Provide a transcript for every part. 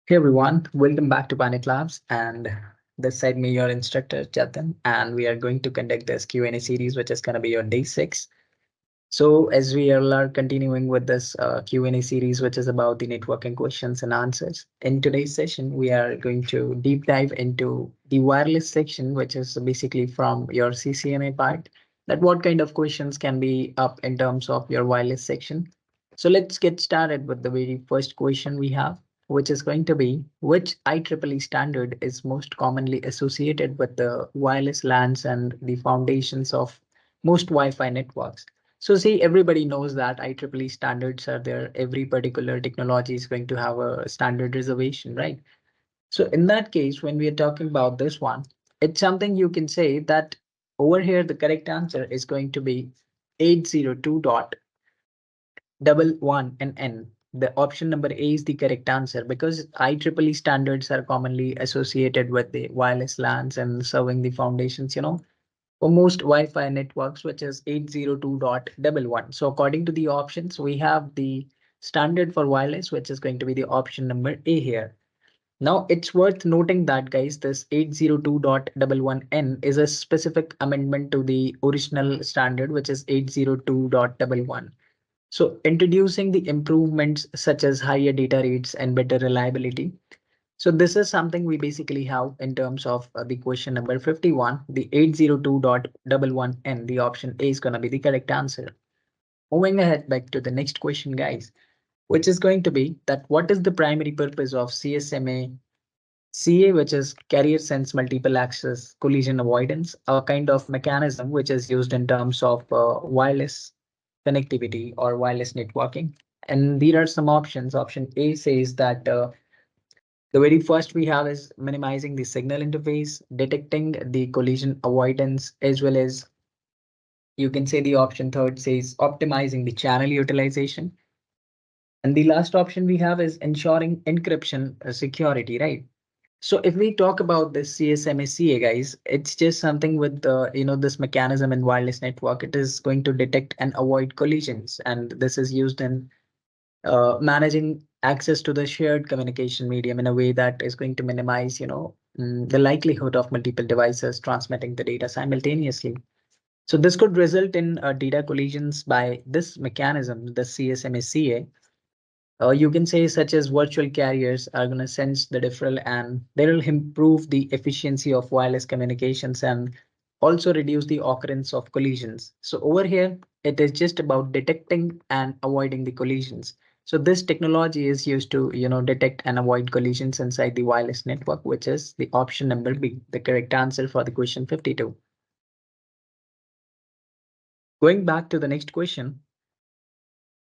Hey everyone, welcome back to PyNet Labs, and this side me your instructor Jatin, and we are going to conduct this Q&A series, which is going to be on day 6. So as we are continuing with this Q&A series, which is about the networking questions and answers, in today's session we are going to deep dive into the wireless section, which is basically from your CCNA part. That what kind of questions can be up in terms of your wireless section. So let's get started with the very first question we have, which is going to be which IEEE standard is most commonly associated with the wireless LANs and the foundations of most Wi-Fi networks. So see, everybody knows that IEEE standards are there. Every particular technology is going to have a standard reservation, right? So in that case, when we are talking about this one, it's something you can say that over here, the correct answer is going to be 802.11 and N. The option number A is the correct answer because IEEE standards are commonly associated with the wireless LANs and serving the foundations, for most Wi-Fi networks, which is 802.11. So according to the options, we have the standard for wireless, which is going to be the option number A here. Now it's worth noting that guys, this 802.11n is a specific amendment to the original standard, which is 802.11. So introducing the improvements such as higher data rates and better reliability. So this is something we basically have in terms of the question number 51, the 802.11n, the option A is going to be the correct answer. Moving ahead back to the next question, guys, which is going to be that what is the primary purpose of CSMA CA, which is carrier sense multiple access collision avoidance, a kind of mechanism which is used in terms of wireless connectivity or wireless networking. And there are some options. Option A says that the very first we have is minimizing the signal interface, detecting the collision avoidance, as well as you can say the option third says optimizing the channel utilization. And the last option we have is ensuring encryption security, right? So if we talk about this CSMCA, guys, it's just something with this mechanism in wireless network. It is going to detect and avoid collisions, and this is used in managing access to the shared communication medium in a way that is going to minimize, the likelihood of multiple devices transmitting the data simultaneously. So this could result in data collisions by this mechanism, the CSMACA. You can say such as virtual carriers are going to sense the differential and they will improve the efficiency of wireless communications and also reduce the occurrence of collisions. So over here, it is just about detecting and avoiding the collisions. So this technology is used to, detect and avoid collisions inside the wireless network, which is the option number B, the correct answer for the question 52. Going back to the next question,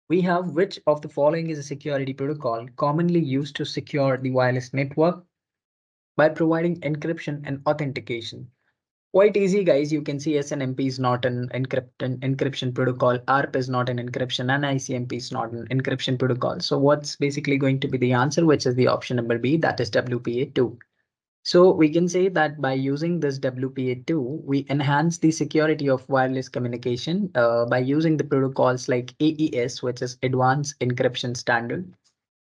we have which of the following is a security protocol commonly used to secure the wireless network by providing encryption and authentication. Quite easy, guys. You can see SNMP is not an encryption protocol. ARP is not an encryption, and ICMP is not an encryption protocol. So what's basically going to be the answer, which is the option number B, that is WPA2. So we can say that by using this WPA2, we enhance the security of wireless communication by using the protocols like AES, which is Advanced Encryption Standard,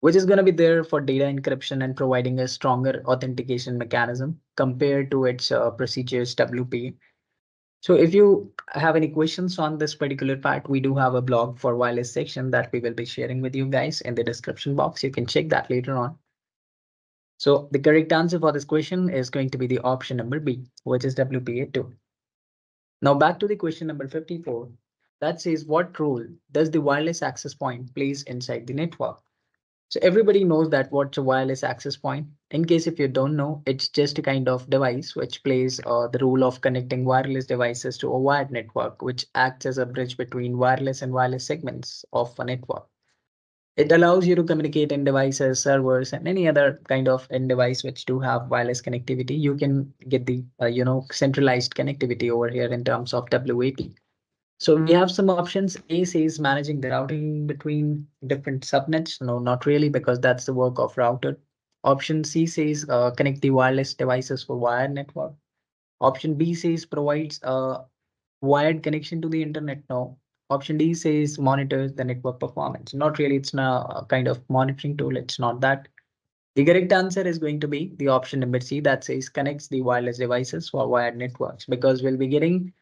which is going to be there for data encryption and providing a stronger authentication mechanism compared to its procedures WP. So if you have any questions on this particular part, we do have a blog for wireless section that we will be sharing with you guys in the description box. You can check that later on. So the correct answer for this question is going to be the option number B, which is WPA2. Now back to the question number 54. That says what role does the wireless access point plays inside the network? So everybody knows that what's a wireless access point. In case if you don't know, it's just a kind of device which plays the role of connecting wireless devices to a wired network, which acts as a bridge between wireless and wireless segments of a network. It allows you to communicate in devices, servers, and any other kind of end device which do have wireless connectivity. You can get the centralized connectivity over here in terms of WAP. So we have some options. A says managing the routing between different subnets. No, not really, because that's the work of router. Option C says connect the wireless devices for wired network. Option B says provides a wired connection to the internet. No. Option D says monitors the network performance. Not really. It's not a kind of monitoring tool. It's not that. The correct answer is going to be the option number C, that says connects the wireless devices for wired networks, because we'll be getting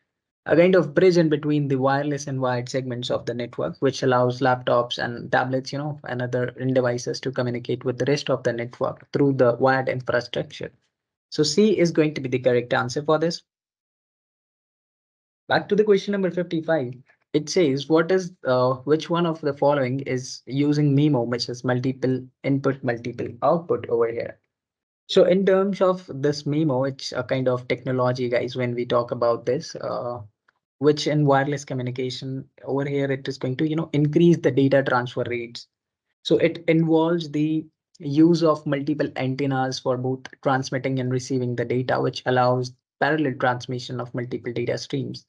a kind of bridge in between the wireless and wired segments of the network, which allows laptops and tablets, and other devices to communicate with the rest of the network through the wired infrastructure. So C is going to be the correct answer for this. Back to the question number 55. It says, which one of the following is using MIMO, which is multiple input, multiple output over here? So in terms of this MIMO, it's a kind of technology, guys, when we talk about this, which in wireless communication over here, it is going to, increase the data transfer rates. So it involves the use of multiple antennas for both transmitting and receiving the data, which allows parallel transmission of multiple data streams.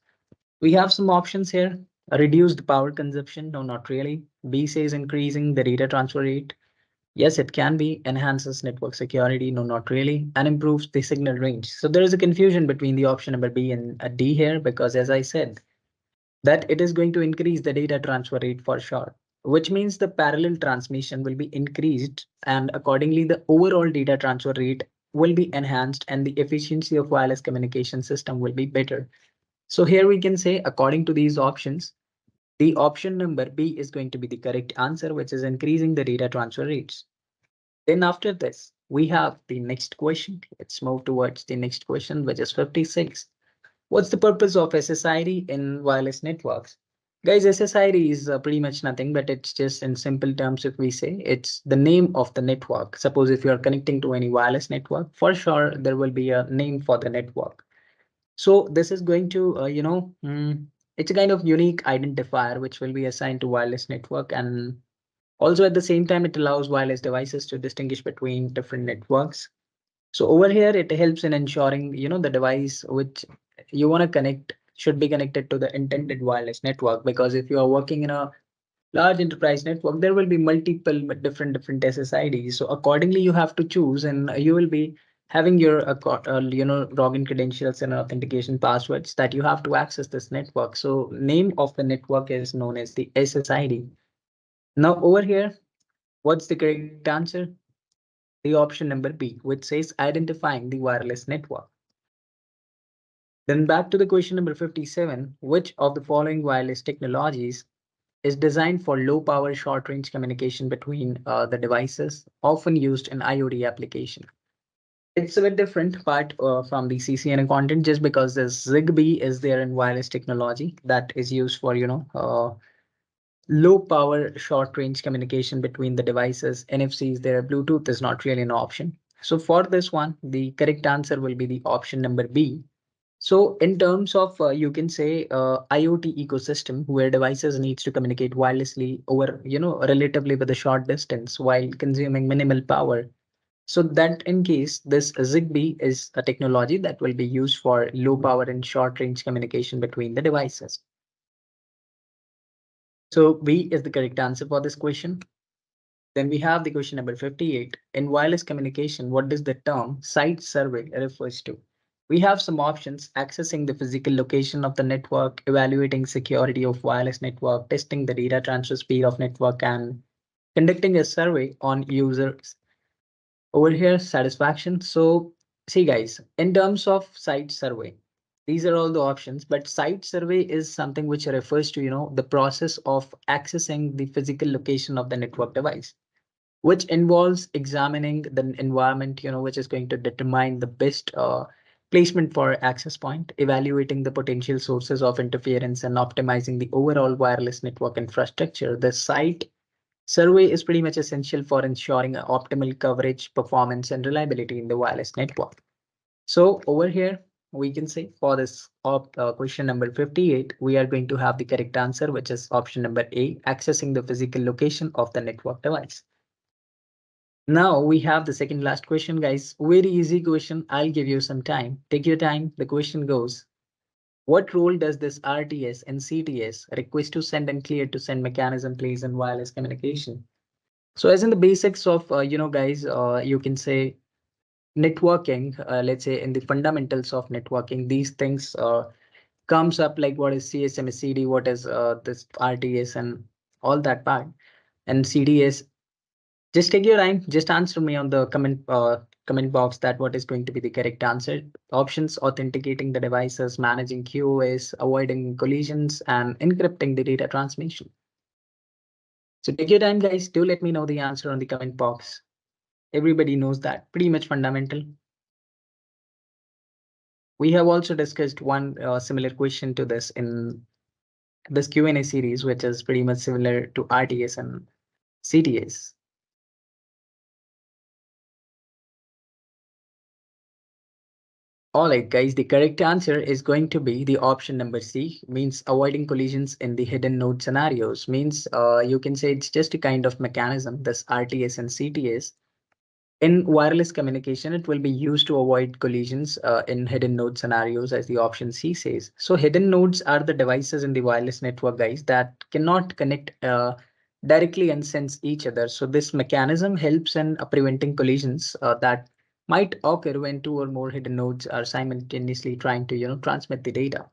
We have some options here. Reduced power consumption. No, not really. B says increasing the data transfer rate. Yes, it can be. Enhances network security. No, not really. And improves the signal range. So there is a confusion between the option number B and D here, because as I said, that it is going to increase the data transfer rate for sure, which means the parallel transmission will be increased, and accordingly, the overall data transfer rate will be enhanced and the efficiency of wireless communication system will be better. So here we can say, according to these options, the option number B is going to be the correct answer, which is increasing the data transfer rates. Then after this, we have the next question. Let's move towards the next question, which is 56. What's the purpose of SSID in wireless networks? Guys, SSID is pretty much nothing, but it's just in simple terms, if we say it's the name of the network. Suppose if you are connecting to any wireless network, for sure, there will be a name for the network. So this is going to, it's a kind of unique identifier which will be assigned to wireless network. And also at the same time, it allows wireless devices to distinguish between different networks. So over here, it helps in ensuring, the device which you want to connect should be connected to the intended wireless network. Because if you are working in a large enterprise network, there will be multiple different SSIDs. So accordingly, you have to choose, and you will be having your login credentials and authentication passwords that you have to access this network. So name of the network is known as the SSID. Now over here, what's the correct answer? The option number B, which says identifying the wireless network. Then back to the question number 57, which of the following wireless technologies is designed for low power short range communication between the devices, often used in IoT application? It's a bit different part from the CCNA content, just because this Zigbee is there in wireless technology that is used for, low power short range communication between the devices. NFC is there, Bluetooth is not really an option. So for this one, the correct answer will be the option number B. So in terms of, you can say, IoT ecosystem where devices needs to communicate wirelessly over, relatively with a short distance while consuming minimal power. So that in case this Zigbee is a technology that will be used for low power and short range communication between the devices. So B is the correct answer for this question. Then we have the question number 58. In wireless communication, what does the term site survey refers to? We have some options: accessing the physical location of the network, evaluating security of wireless network, testing the data transfer speed of network, and conducting a survey on users. Over here, satisfaction. So see guys, in terms of site survey, these are all the options, but site survey is something which refers to, the process of accessing the physical location of the network device, which involves examining the environment, which is going to determine the best placement for access point, evaluating the potential sources of interference, and optimizing the overall wireless network infrastructure. The site survey is pretty much essential for ensuring optimal coverage, performance, and reliability in the wireless network. So over here, we can say for this question number 58, we are going to have the correct answer, which is option number A, accessing the physical location of the network device. Now we have the second last question, guys. Very easy question. I'll give you some time. Take your time. The question goes, what role does this RTS and CTS, request to send and clear to send mechanism, plays in wireless communication? So as in the basics of, guys, you can say networking, let's say in the fundamentals of networking, these things comes up like what is CSMCD, what is this RTS and all that part. And CDS Just take your time. Just answer me on the comment box that what is going to be the correct answer. Options: authenticating the devices, managing QoS, avoiding collisions, and encrypting the data transmission. So take your time, guys. Do let me know the answer on the comment box. Everybody knows that. Pretty much fundamental. We have also discussed one similar question to this in this Q&A series, which is pretty much similar to RTS and CTS. All right, guys, the correct answer is going to be the option number C, means avoiding collisions in the hidden node scenarios. Means you can say it's just a kind of mechanism, this RTS and CTS. In wireless communication, it will be used to avoid collisions in hidden node scenarios, as the option C says. So hidden nodes are the devices in the wireless network, guys, that cannot connect directly and sense each other. So this mechanism helps in preventing collisions that might occur when two or more hidden nodes are simultaneously trying to, transmit the data.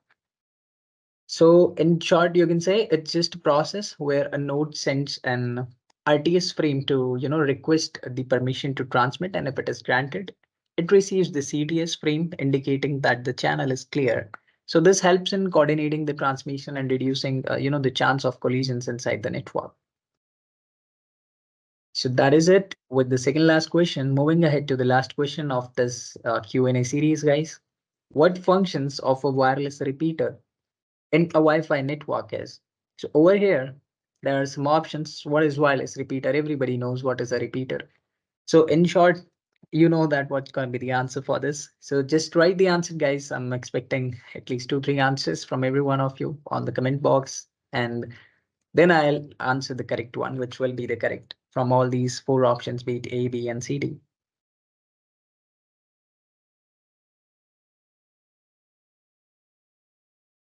So in short, you can say it's just a process where a node sends an RTS frame to, request the permission to transmit, and if it is granted, it receives the CTS frame indicating that the channel is clear. So this helps in coordinating the transmission and reducing, the chance of collisions inside the network. So that is it with the second last question. Moving ahead to the last question of this Q&A series, guys. What functions of a wireless repeater in a Wi-Fi network is? So over here, there are some options. What is wireless repeater? Everybody knows what is a repeater. So in short, you know that what's going to be the answer for this. So just write the answer, guys. I'm expecting at least 2-3 answers from every one of you on the comment box. And then I'll answer the correct one, which will be the correct from all these 4 options, be it A, B, and C, D.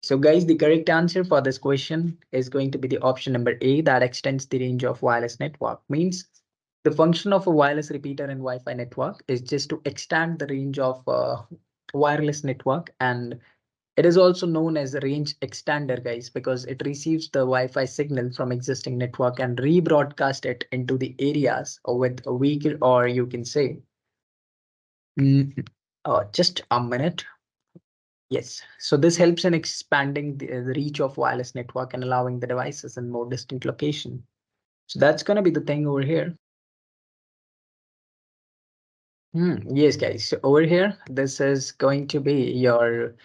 So guys, the correct answer for this question is going to be the option number A, that extends the range of wireless network. Means the function of a wireless repeater in Wi-Fi network is just to extend the range of wireless network, and it is also known as a range extender, guys, because it receives the Wi-Fi signal from existing network and rebroadcast it into the areas with a weaker, or you can say, just a minute. Yes, so this helps in expanding the reach of wireless network and allowing the devices in more distant location. So that's going to be the thing over here. Yes, guys. So over here, this is going to be your,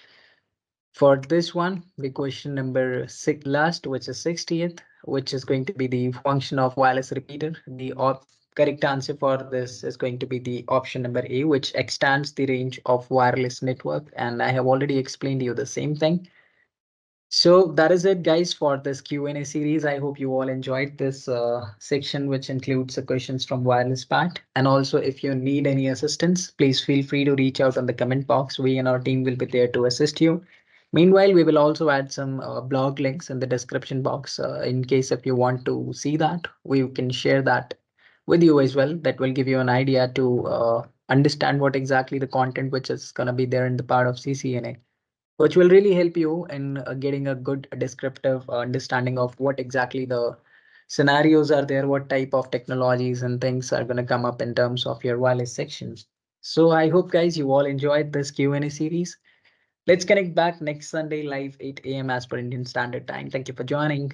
for this one, the question number 6 last, which is 60th, which is going to be the function of wireless repeater. The correct answer for this is going to be the option number A, which extends the range of wireless network. And I have already explained to you the same thing. So that is it, guys, for this Q&A series. I hope you all enjoyed this section, which includes the questions from wireless part. And also, if you need any assistance, please feel free to reach out on the comment box. We and our team will be there to assist you. Meanwhile, we will also add some blog links in the description box in case if you want to see that. We can share that with you as well. That will give you an idea to understand what exactly the content which is going to be there in the part of CCNA, which will really help you in getting a good descriptive understanding of what exactly the scenarios are there, what type of technologies and things are going to come up in terms of your wireless sections. So I hope, guys, you all enjoyed this Q&A series. Let's connect back next Sunday live 8 a.m. as per Indian Standard Time. Thank you for joining.